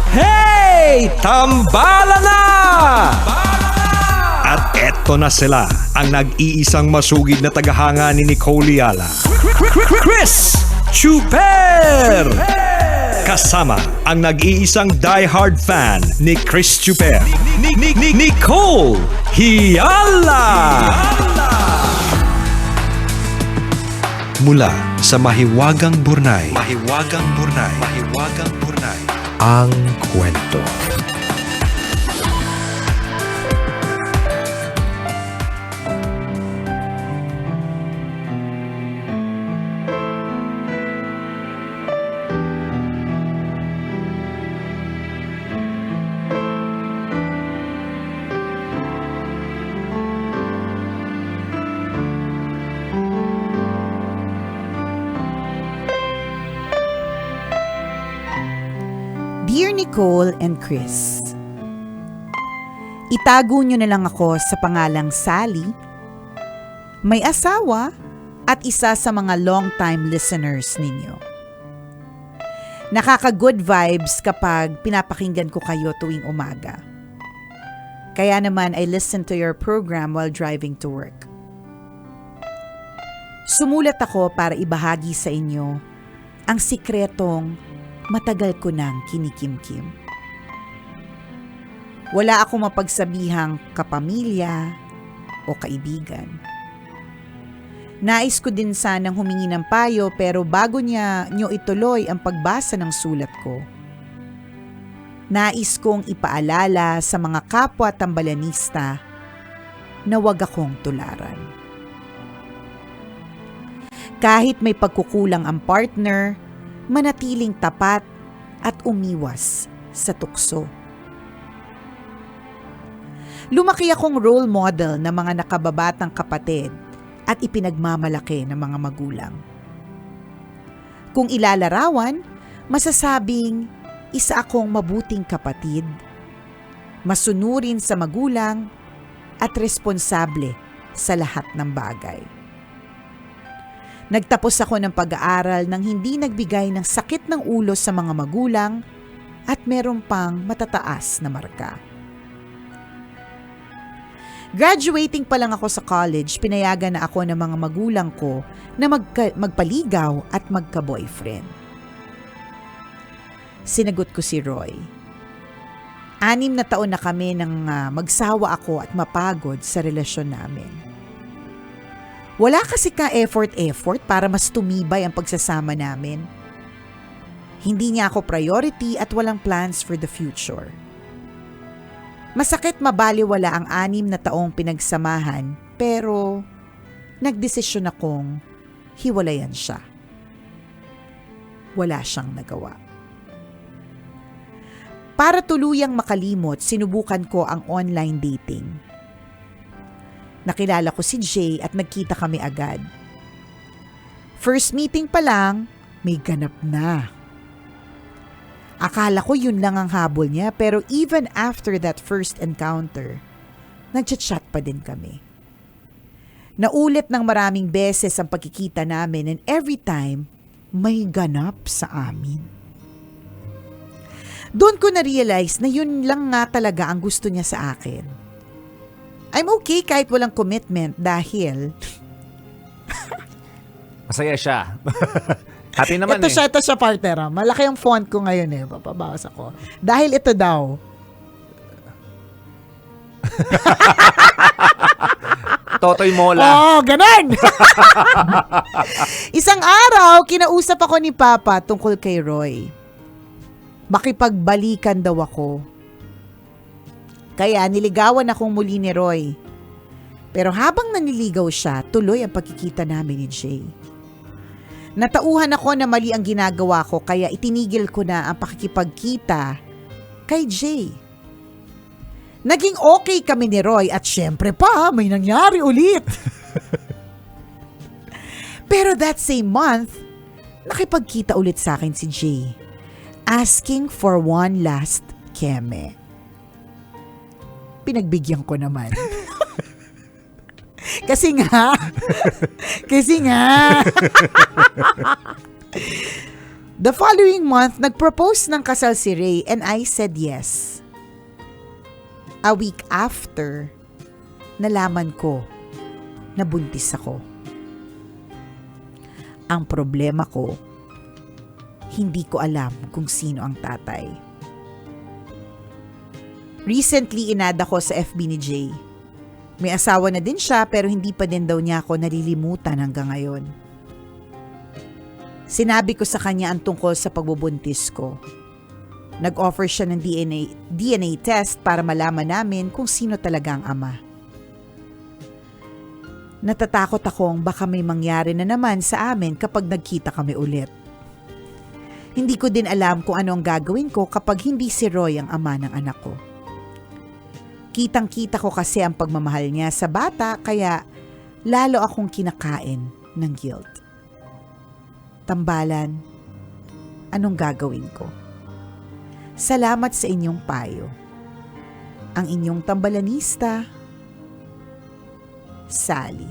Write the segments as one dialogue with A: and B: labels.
A: Hey! Tambala na! At eto na sila, ang nag-iisang masugid na tagahanga ni Nicole Yala. Chris Chuper! Kasama ang nag-iisang diehard fan ni Chris Chuper, Nicole Yala! Mula sa Mahiwagang Burnay, ang kwento.
B: Dear Nicole and Chris, itago nyo na lang ako sa pangalang Sally, may asawa at isa sa mga long-time listeners ninyo. Nakaka-good vibes kapag pinapakinggan ko kayo tuwing umaga. Kaya naman I listen to your program while driving to work. Sumulat ako para ibahagi sa inyo ang sikretong matagal ko nang kinikimkim. Wala akong mapagsabihang kapamilya o kaibigan. Nais ko din sanang humingi ng payo pero bago nyo ituloy ang pagbasa ng sulat ko, nais kong ipaalala sa mga kapwa tambalanista na huwag akong tularan. Kahit may pagkukulang ang partner, manatiling tapat at umiwas sa tukso. Lumaki akong role model ng mga nakababatang kapatid at ipinagmamalaki ng mga magulang. Kung ilalarawan, masasabing isa akong mabuting kapatid, masunurin sa magulang at responsable sa lahat ng bagay. Nagtapos ako ng pag-aaral nang hindi nagbigay ng sakit ng ulo sa mga magulang at meron pang matataas na marka. Graduating pa lang ako sa college, pinayagan na ako ng mga magulang ko na magpaligaw at magka-boyfriend. Sinagot ko si Roy. 6 na taon na kami nang magsawa ako at mapagod sa relasyon namin. Wala kasi ka-effort para mas tumibay ang pagsasama namin. Hindi niya ako priority at walang plans for the future. Masakit mabaliwala ang 6 na taong pinagsamahan pero nagdesisyon akong hiwalayan siya. Wala siyang nagawa. Para tuluyang makalimot, sinubukan ko ang online dating. Nakilala ko si Jay at nagkita kami agad. First meeting pa lang, may ganap na. Akala ko yun lang ang habol niya pero even after that first encounter, nagchat-chat pa din kami. Naulit ng maraming beses ang pagkikita namin and every time, may ganap sa amin. Doon ko na-realize na yun lang nga talaga ang gusto niya sa akin. I'm okay kahit walang commitment dahil
C: masaya siya. Happy naman
B: ito siya partner. Malaki ang font ko ngayon papabawas ako. Dahil ito daw.
C: Totoy Mola.
B: Oh, ganun! Isang araw, kinausap ako ni Papa tungkol kay Roy. Makipagbalikan daw ako. Kaya niligawan akong muli ni Roy. Pero habang naniligaw siya, tuloy ang pagkikita namin ni Jay. Natauhan ako na mali ang ginagawa ko kaya itinigil ko na ang pakikipagkita kay Jay. Naging okay kami ni Roy at syempre pa, may nangyari ulit. Pero that same month, nakipagkita ulit sa akin si Jay, asking for one last keme. Pinagbigyan ko naman. Kasi nga. The following month, nag-propose ng kasal si Ray and I said yes. A week after, nalaman ko na buntis ako. Ang problema ko, hindi ko alam kung sino ang tatay. Recently, inada ko sa FB ni Jay. May asawa na din siya pero hindi pa din daw niya ako nalilimutan hanggang ngayon. Sinabi ko sa kanya ang tungkol sa pagbubuntis ko. Nag-offer siya ng DNA test para malaman namin kung sino talaga ang ama. Natatakot akong baka may mangyari na naman sa amin kapag nagkita kami ulit. Hindi ko din alam kung ano ang gagawin ko kapag hindi si Roy ang ama ng anak ko. Kitang-kita ko kasi ang pagmamahal niya sa bata kaya lalo akong kinakain ng guilt. Tambalan, anong gagawin ko? Salamat sa inyong payo. Ang inyong tambalanista, Sally.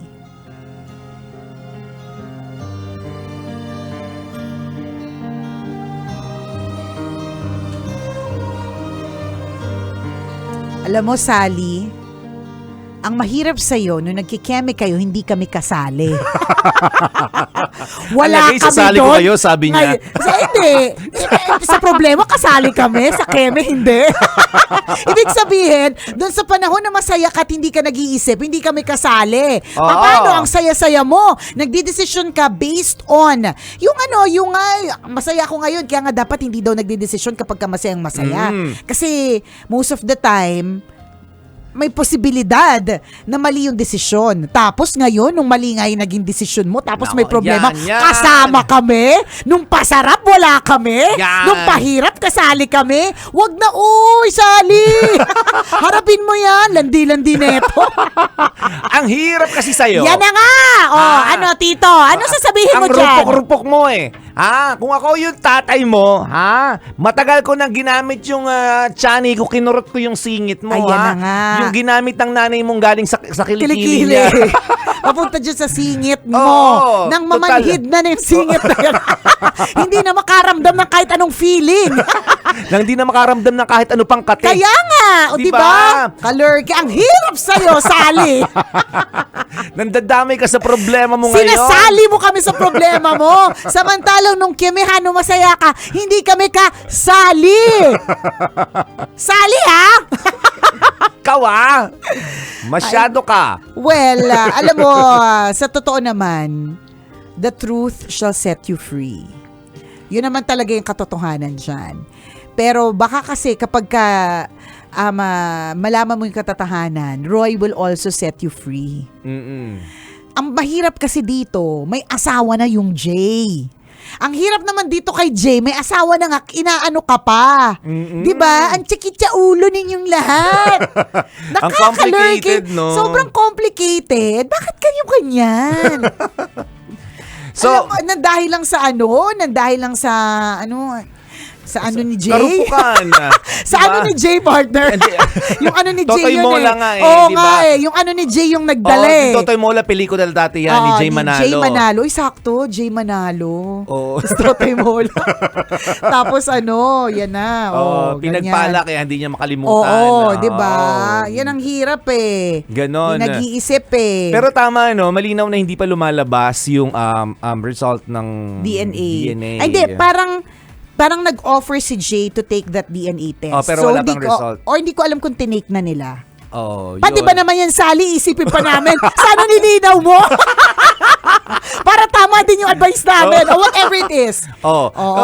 B: Alam mo, Sally, ang mahirap sa'yo, nung nagkikeme kayo, hindi kami kasali. Wala
C: Alagay,
B: kami
C: sasali ko
B: doon.
C: kayo, sabi niya.
B: Hindi. Sa problema, kasali kami. Sa keme, hindi. Ibig sabihin, doon sa panahon na masaya ka at hindi ka nag-iisip, hindi kami kasali.
C: Oo.
B: Paano ang saya-saya mo? Nagdidesisyon ka based on yung masaya ako ngayon, kaya nga dapat hindi daw nagdidesisyon kapag ka masayang masaya. Kasi most of the time, may posibilidad na mali yung desisyon. Tapos ngayon, nung mali nga yung naging desisyon mo, tapos may problema,
C: yan.
B: kasama kami. Nung pasarap, wala kami.
C: Yan.
B: Nung pahirap, kasali kami. Wag na, Sally! Harapin mo yan. Landi-landi neto.
C: Ang hirap kasi sa'yo.
B: Yan na nga! Ano, Tito? Ano sasabihin mo
C: Ang
B: dyan?
C: rupok-rupok mo eh. Kung ako yung tatay mo, matagal ko nang ginamit yung tiyanay ko, kinurot ko yung singit mo,
B: Ayan na nga.
C: Yung ginamit ng nanay mong galing sa kilikili
B: Kilikili.
C: niya.
B: Papunta dyan sa singit mo.
C: Oo,
B: Nang
C: total.
B: mamanhid na yung singit na yan. Hindi na makaramdam ng kahit anong feeling.
C: Nang di na makaramdam ng kahit ano pang kate.
B: Kaya nga, o
C: Diba?
B: diba? Kalurki, ang hirap sa'yo, Sally.
C: Nandadamay ka sa problema mo ngayon.
B: Sinasali mo kami sa problema mo. Samantalang nung kimihano masaya ka, hindi kami kasali. Sali, ha?
C: Ikaw masyado ka.
B: Well, alam mo, sa totoo naman, the truth shall set you free. Yun naman talaga yung katotohanan dyan. Pero baka kasi kapag malaman mo yung katatahanan, Roy will also set you free. Ang mahirap kasi dito, may asawa na yung Jay. Ang hirap naman dito kay Jay, may asawa na nga, inaano ka pa. Diba? Ang tsikitsa ulo ninyong lahat.
C: Ang complicated, no?
B: Sobrang complicated. Bakit kayo ganyan?
C: So,
B: Alam mo, nandahil lang sa ni Jay.
C: karupukan.
B: Sa ano ni Jay, partner? Yung ano ni Jay
C: Totoy
B: yun
C: Mola
B: eh.
C: nga eh,
B: Oo
C: di
B: nga
C: ba?
B: Yung ano ni Jay yung nagdala eh.
C: Totoy Mola, pelikula dati yan, ni Jay Manalo.
B: Jay Manalo. Sakto, Jay Manalo.
C: Oo.
B: Totoy Mola. Tapos yan na.
C: Pinagpala kaya hindi niya makalimutan.
B: Oo, di ba? Yan ang hirap eh.
C: Ganon.
B: Yung nag-iisip eh.
C: Pero tama, malinaw na hindi pa lumalabas yung result ng
B: DNA. Ay,
C: DNA.
B: hindi, parang nag-offer si Jay to take that DNA test.
C: Pero wala pang result.
B: Or hindi ko alam kung tinake na nila.
C: Yun.
B: Pati ba naman yan, Sally, isipin pa namin, sana nilinaw mo? Para tama din yung advice namin, or whatever it is.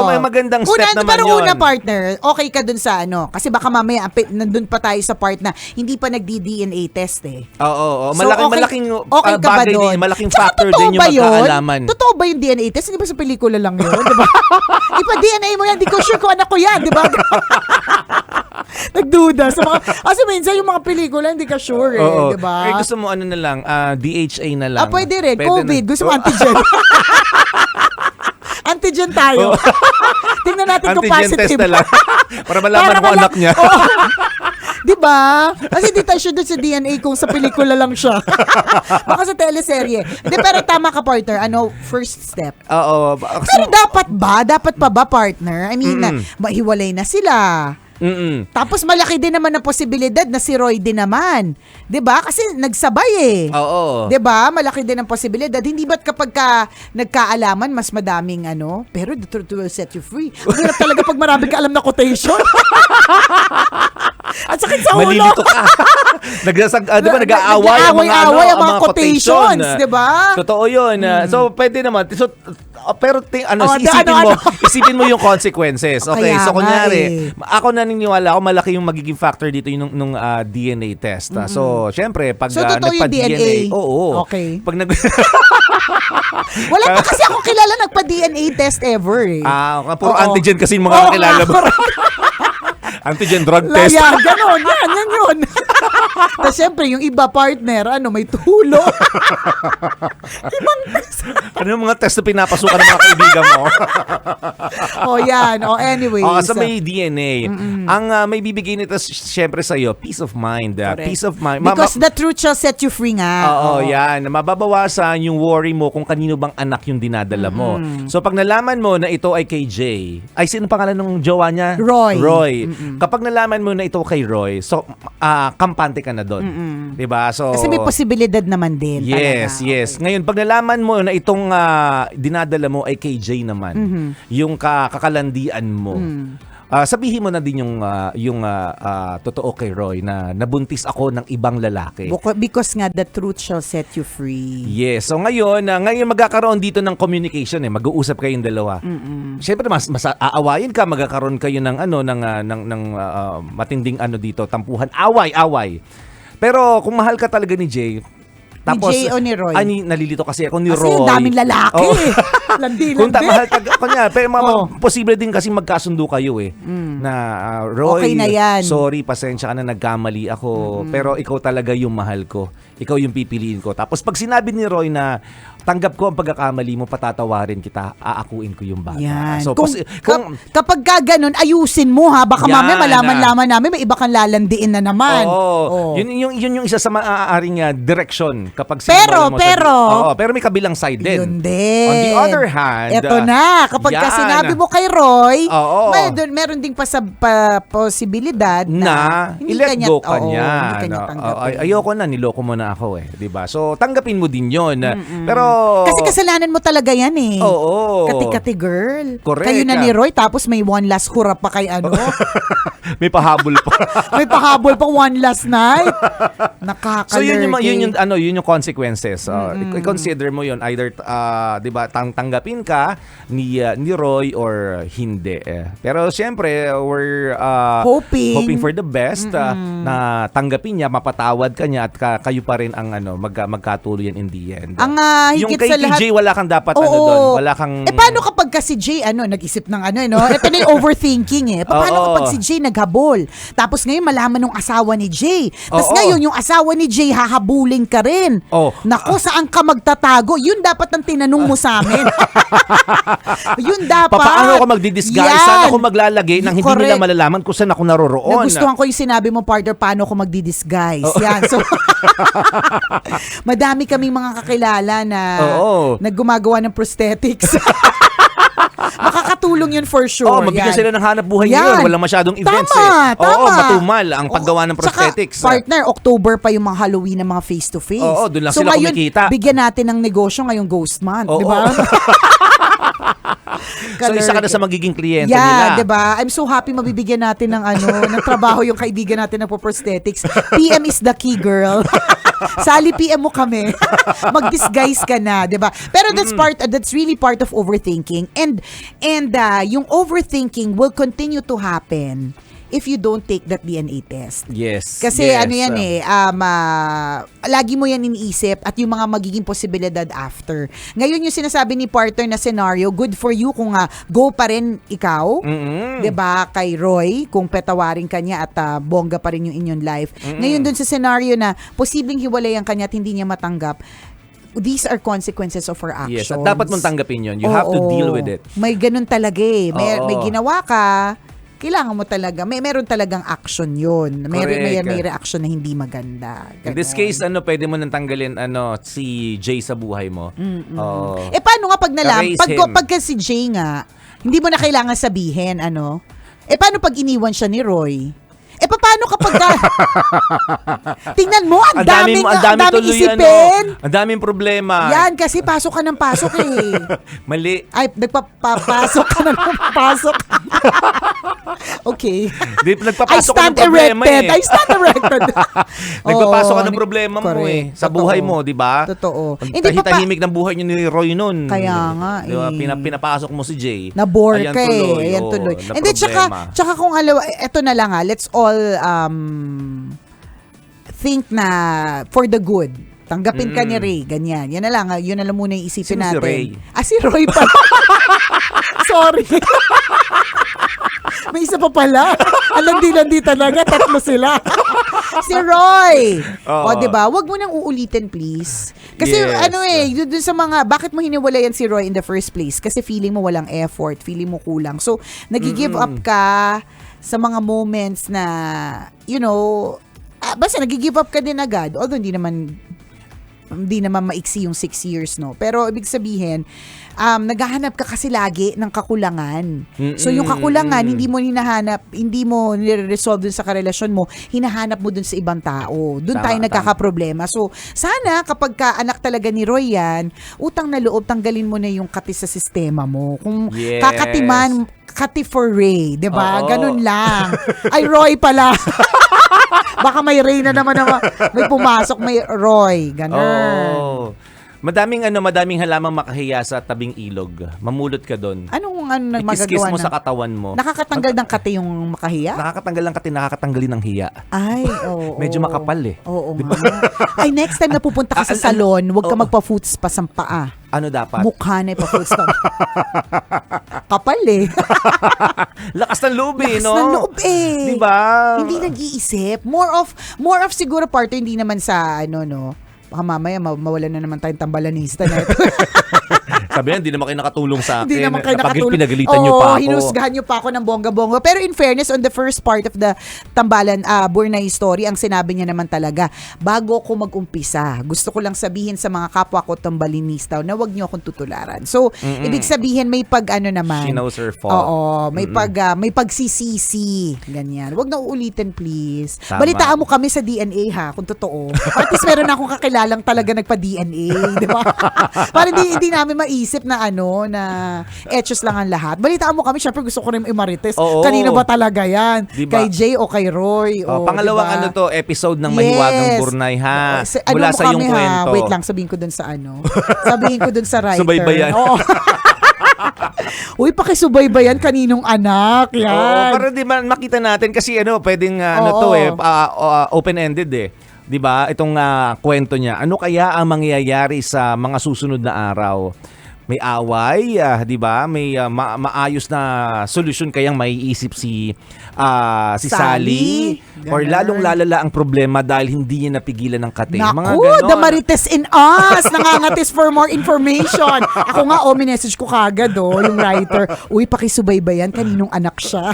C: May magandang step naman
B: pero
C: yun.
B: una, partner, okay ka dun sa kasi baka mamaya, nandun pa tayo sa part na hindi pa nagdi-DNA test eh.
C: Oo.
B: So,
C: Malaking
B: okay ka ba
C: bagay
B: doon?
C: din, malaking
B: Tsaka
C: factor
B: totoo
C: din yung
B: ba yun?
C: magkaalaman.
B: Totoo ba yung DNA test? Hindi ba sa pelikula lang yun? Diba? Ipa-DNA mo yan, di ko sure kung anak ko yan, di ba? Nagduda sa mga, kasi minsan yung mga pelikula, hindi ka sure eh, di ba?
C: Gusto mo na lang, DHA na lang.
B: Pwede rin. COVID. Gusto mo antigen. Antigen tayo. Tingnan natin kung
C: Antigen
B: positive.
C: test na lang. Para malaman kung
B: wala-
C: anak niya.
B: Oo. Di ba? Kasi di tayo sure dun sa DNA kung sa pelikula lang siya. Baka sa teleserye. Hindi, pero tama ka, partner. First step.
C: Oo.
B: Pero dapat ba? Dapat pa ba, partner? I mean, mahiwalay na sila. Tapos malaki din naman ang posibilidad na si Roy din naman. 'Di ba? Kasi nagsabay eh.
C: Oo.
B: 'Di ba? Malaki din ang posibilidad. Hindi ba't kapag ka nagkaalaman mas madaming pero the truth will set you free. Ang hirap talaga pag marami ka alam na quotation. At sakit sa ulo.
C: Malilito ka. Di ba nag-aaway
B: Nag-aaway ang mga quotations, di ba?
C: Totoo yun. So, pwede naman. So, pero isipin mo yung consequences. Okay,
B: Kaya
C: so
B: nga
C: kunyari, ako naniniwala ako malaki yung magiging factor dito yung nung DNA test. So, syempre, pag
B: So, totoo yung DNA?
C: oo.
B: Okay.
C: Pag
B: Wala pa kasi ako kilala nagpa-DNA test ever eh.
C: puro
B: Oo.
C: antigen kasi yung mga
B: Oo
C: kakilala
B: nga,
C: mo. Antigen drug test.
B: Yan, ganon. Yan yun. Tapos syempre, yung iba partner, may tulo. Ibang test.
C: Ano yung mga test na pinapasukan ng mga kaibigan mo?
B: Yan. Anyways.
C: Sa may DNA. Ang may bibigay nito syempre sa'yo, peace of mind. Peace of mind.
B: Because the truth shall set you free nga.
C: Oo, yan. Mababawasan yung worry mo kung kanino bang anak yung dinadala mo. So, pag nalaman mo na ito ay kay Jay, sino pangalan ng jowa niya?
B: Roy.
C: Kapag nalaman mo na ito kay Roy, so, kampante ka na doon. Diba? So,
B: Kasi may posibilidad naman din.
C: yes,
B: talaga.
C: yes. Ngayon, pag nalaman mo na itong dinadala mo ay kay Jay naman, yung kakalandian mo, sabihin mo na din yung totoo kay Roy na nabuntis ako ng ibang lalaki.
B: Because nga, the truth shall set you free.
C: Yes. So ngayon magkakaroon dito ng communication mag-uusap kayong dalawa. Siyempre mas aawayin ka, magkakaroon kayo ng matinding dito, tampuhan, away. Pero kung mahal ka talaga ni Jay, tapos,
B: Jay o ni Roy?
C: Nalilito kasi ako ni
B: Kasi
C: Roy.
B: yung daming lalaki.
C: Oo.
B: Landi.
C: Kung mahal ka kanya, pero posible din kasi magkasundo kayo na Roy,
B: Okay na yan.
C: sorry, pasensya ka na, nagkamali ako, pero ikaw talaga yung mahal ko. Ikaw yung pipiliin ko. Tapos pag sinabi ni Roy na tanggap ko ang pagkakamali mo, patatawarin kita, aakuin ko yung bata.
B: Yan.
C: So,
B: kapag ganun, ayusin mo ha. Baka
C: Yan,
B: mamaya malaman namin, may iba kang lalandiin na naman.
C: Oo. Yun yung isa sa maaaring direction kapag
B: Pero,
C: pero may kabilang side din.
B: Yun din.
C: On the other hand,
B: eto na, kapag ka
C: yan.
B: sinabi mo kay Roy,
C: Oo.
B: meron ding posibilidad
C: na i-let go ka niya.
B: Hindi kanya tanggapin.
C: Ayoko na, niloko mo na ako diba? So, tanggapin mo din yun. Pero,
B: kasi kasalanan mo talaga yan eh.
C: Oo.
B: Kati-kati girl.
C: Correct.
B: Kayo na ni Roy, tapos may one last hurap pa kay
C: may pahabol pa.
B: may pahabol pa one last night. Nakakalerte.
C: So yun yung consequences. I-consider mo yun either 'di ba tanggapin ka ni Roy or hindi. Pero siyempre we're hoping for the best na tanggapin niya, mapatawad ka niya at kayo pa rin ang magkatuluyan in the end.
B: Ang
C: yung
B: higit
C: kay
B: sa lahat,
C: Jay wala kang dapat doon, wala kang
B: paano kapag si Jay nag-isip ng ito na yung overthinking paano kapag si Jay naghabol tapos ngayon malaman nung asawa ni Jay tapos ngayon yung asawa ni Jay hahabulin ka rin. Nako, saan ka magtatago? Yun dapat ang tinanong mo sa amin. Yun dapat.
C: Paano ako magdi-disguise?
B: Yan.
C: Saan ako maglalagay nang hindi nila malalaman kung saan ako naroroon?
B: Nagustuhan ko yung sinabi mo, partner, paano ako magdi-disguise. Yan. So, madami kaming mga kakilala na naggumagawa ng prosthetics. Makakatulong yun for sure.
C: Mabigyan sila ng hanap buhay
B: yan.
C: ngayon. Walang masyadong events
B: Tama.
C: matumal ang paggawa ng prosthetics.
B: Tsaka, partner, October pa yung mga Halloween ng mga face-to-face.
C: Doon lang sila
B: ngayon,
C: kumikita.
B: Bigyan natin ng negosyo ngayong Ghost Month. Di ba?
C: So isa ka na sa magiging kliyente nila.
B: Yeah, 'di ba? I'm so happy mabibigyan natin ng ng trabaho yung kaibigan natin ng prosthetics. PM is the key, girl. Sali PM mo kami. Mag-disguise ka na, 'di ba? Pero that's really part of overthinking. And yung overthinking will continue to happen if you don't take that DNA test.
C: Yes.
B: Kasi lagi mo yan iniisip at yung mga magiging posibilidad after. Ngayon yung sinasabi ni partner na scenario, good for you kung go pa rin ikaw, 'di ba, kay Roy, kung petawarin kanya at bongga pa rin yung inyong life. Ngayon dun sa scenario na posibleng hiwalayan kanya at hindi niya matanggap, these are consequences of our actions.
C: Yes, at dapat mong tanggapin yun. You have to deal with it.
B: May ganun talaga may ginawa ka, kailangan mo talaga, meron talagang action yun. May
C: Correct.
B: reaction na hindi maganda.
C: In this
B: Ganon.
C: case, pwede mo nang tanggalin si Jay sa buhay mo. Oo.
B: Paano nga pag
C: Erase him.
B: pagka si Jay nga, hindi mo na kailangan sabihin, paano pag iniwan siya ni Roy? Paano kapag tingnan mo, ang daming
C: tuloy,
B: isipin.
C: Ang daming problema.
B: Yan, kasi pasok ka ng pasok eh.
C: Mali.
B: Ay, nagpapasok ka ng pasok. Okay.
C: Nagpapasok ka ng problema
B: I stand erected.
C: Nagpapasok ka ng problema mo
B: correct.
C: sa buhay mo, di ba?
B: Totoo.
C: Tahimik ng buhay niyo ni Roy nun.
B: Kaya nga
C: Di ba?
B: eh.
C: Pinapasok mo si Jay.
B: Na-bore
C: Ayan
B: ka
C: tuloy.
B: eh. Ayan
C: Oo,
B: tuloy.
C: na
B: And then,
C: problema.
B: tsaka kung eto na lang let's all think na for the good. Tanggapin ka ni Ray, ganyan. Yun na lang muna yung isipin
C: Sino si
B: natin.
C: Ray?
B: Si Roy pa. Sorry. May isa pa pala. Landi talaga, tatlo sila. Si Roy.
C: Oo.
B: O, diba? Wag mo nang uulitin, please. Kasi
C: Yes.
B: dun sa mga, bakit mo hiniwalayan si Roy in the first place? Kasi feeling mo walang effort, feeling mo kulang. So, nag-give up ka sa mga moments na, basta nag-give up ka din agad. Although hindi naman maiksi yung 6 years, no? Pero ibig sabihin, naghahanap ka kasi lagi ng kakulangan. So yung kakulangan, hindi mo nire-resolve dun sa karelasyon mo, hinahanap mo dun sa ibang tao. Dun tayo nagkakaproblema. So sana kapag ka anak talaga ni Roy yan, utang na loob, tanggalin mo na yung kati sa sistema mo. Kung
C: Yes.
B: kakatiman, kati for Ray, 'di ba?
C: Oo.
B: Ganun lang. Ay, Roy pala. Baka may Ray na naman may pumasok, may Roy. Ganun.
C: Oh. Madaming halamang makahiya sa tabing ilog. Mamulot ka doon.
B: Anong
C: Ikis-kis
B: magagawa
C: mo
B: na?
C: sa katawan mo.
B: Nakakatanggal ng kati yung makahiya?
C: Nakakatanggal ng kati, nakakatanggalin ng hiya.
B: Ay, oo.
C: Medyo makapal eh.
B: Oo nga. Ay, next time na pupunta ka sa salon, huwag ka magpa-foot spa sa paa.
C: Ano dapat?
B: Mukha na ipa-foot spa. Kapal eh.
C: Lakas ng loob eh,
B: Lakas
C: no?
B: ng loob eh.
C: Diba?
B: Hindi nag-iisip. More of siguro parte hindi naman sa baka mamaya mawala na naman tayong tambalanista na ito.
C: Sabi niya, hindi naman kayo nakatulong sa akin.
B: Hindi naman kayo nakatulong.
C: Pinagalitan niyo pa ako.
B: Hinusgahan niyo pa ako ng bongga-bongga. Pero in fairness, on the first part of the Tambalan Burnay story, ang sinabi niya naman talaga, bago ko mag-umpisa, gusto ko lang sabihin sa mga kapwa ko tambalinista na wag niyo akong tutularan. So, ibig sabihin, may naman.
C: She knows her fault.
B: Oo, may pagsisisi. Ganyan. Wag na uulitin, please.
C: Tama.
B: Balitaan mo kami sa DNA, ha, kung totoo. At least meron akong kakilalang talaga nagpa-DNA, di ba? Para hindi namin maisip na na etchos lang ang lahat. Balitaan mo kami, syempre gusto ko rin imarites.
C: Oo.
B: Kanino ba talaga yan?
C: Diba?
B: Kay Jay o kay Roy?
C: Pangalawang
B: diba?
C: episode ng Mahiwagang Burnay, ha? Mula sa iyong kwento.
B: Wait lang, sabihin ko dun sa sabihin ko dun sa writer.
C: Subaybayan.
B: Oo. Uy, pakisubaybayan kaninong anak. Yan.
C: Oo, para di ba makita natin kasi pwedeng open-ended eh. 'Di ba? Itong kwento niya. Ano kaya ang mangyayari sa mga susunod na araw? May away, 'di ba? May maayos na solusyon kayang maiisip si Sally or
B: Ganun.
C: lalong lalala ang problema dahil hindi niya napigilan ng kate.
B: Naku, the Marites in us! Nangangatis for more information. Ako nga, minessage ko kagad, yung writer. Uy, pakisubaybayan, kaninong anak siya.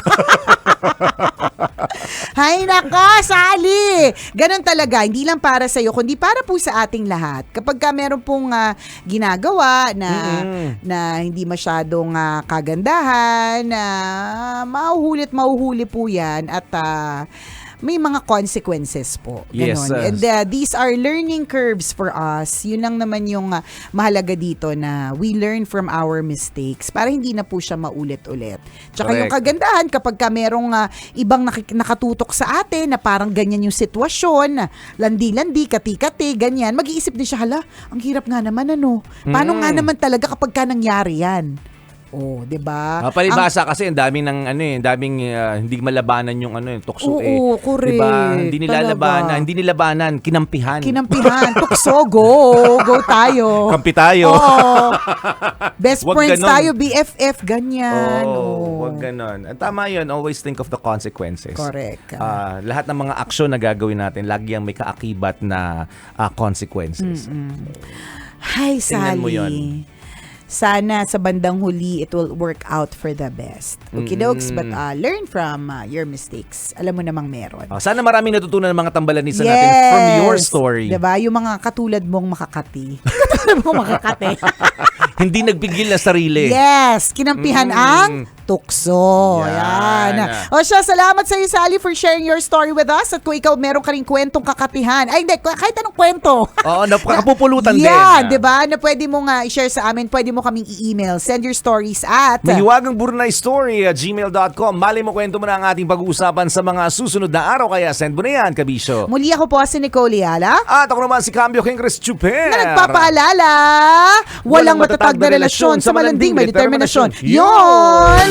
B: Hay naka, Sally! Ganon talaga, hindi lang para sa'yo, kundi para po sa ating lahat. Kapag ka meron pong ginagawa na hindi masyadong kagandahan, mahuhuli po yan at may mga consequences po.
C: Yes,
B: Ganon. And these are learning curves for us. Yun lang naman yung mahalaga dito na we learn from our mistakes para hindi na po siya maulit-ulit. Tsaka yung
C: Correct.
B: kagandahan kapag ka merong ibang nakatutok sa atin na parang ganyan yung sitwasyon, landi-landi, kati-kati, ganyan, mag-iisip din siya, hala, ang hirap nga naman Paano nga naman talaga kapag ka nangyari yan? Oh, 'di ba?
C: Palibasa kasi ang daming hindi malabanan yung tukso eh.
B: Oo, correct.
C: 'Di ba? Hindi nilabanan, kinampihan.
B: Tukso, go tayo.
C: Kampi tayo.
B: Oo. Best
C: Wag
B: friends
C: ganon.
B: tayo, BFF, ganyan.
C: Wag ganon. At tama yun, always think of the consequences.
B: Correct.
C: Lahat ng mga aksyon na gagawin natin, lagi ang may kaakibat na consequences.
B: Hi,
C: Tingnan mo
B: Sally.
C: yun.
B: sana sa bandang huli it will work out for the best. Okey-dokes, but learn from your mistakes. Alam mo namang meron.
C: Sana maraming natutunan ng mga tambalanisa natin from your story.
B: Diba? Yung mga katulad mong makakati. Katulad mong makakati.
C: Hindi nagpigil na sarili.
B: Yes, kinampihan ang tukso.
C: Yan.
B: Yan. O siya, salamat sa iyo, Sally, for sharing your story with us. At kung ikaw meron ka rin kwentong kakatihan, ay hindi, kahit anong kwento.
C: Oo, napakapupulutan din.
B: Yan, di ba? Na pwede mo nga i-share sa amin, pwede mo kaming i-email. Send your stories at
C: Mahiwagang Burnay Story at gmail.com. Mali mo kwento mo na ang ating pag-uusapan sa mga susunod na araw, kaya send mo na yan, Kabisyo.
B: Muli ako po si Nicole Yala.
C: At ako naman si Cambio King Chris Chuper.
B: Na nagpapaalala, walang matatag na relasyon sa malanding may determinasyon. Yon!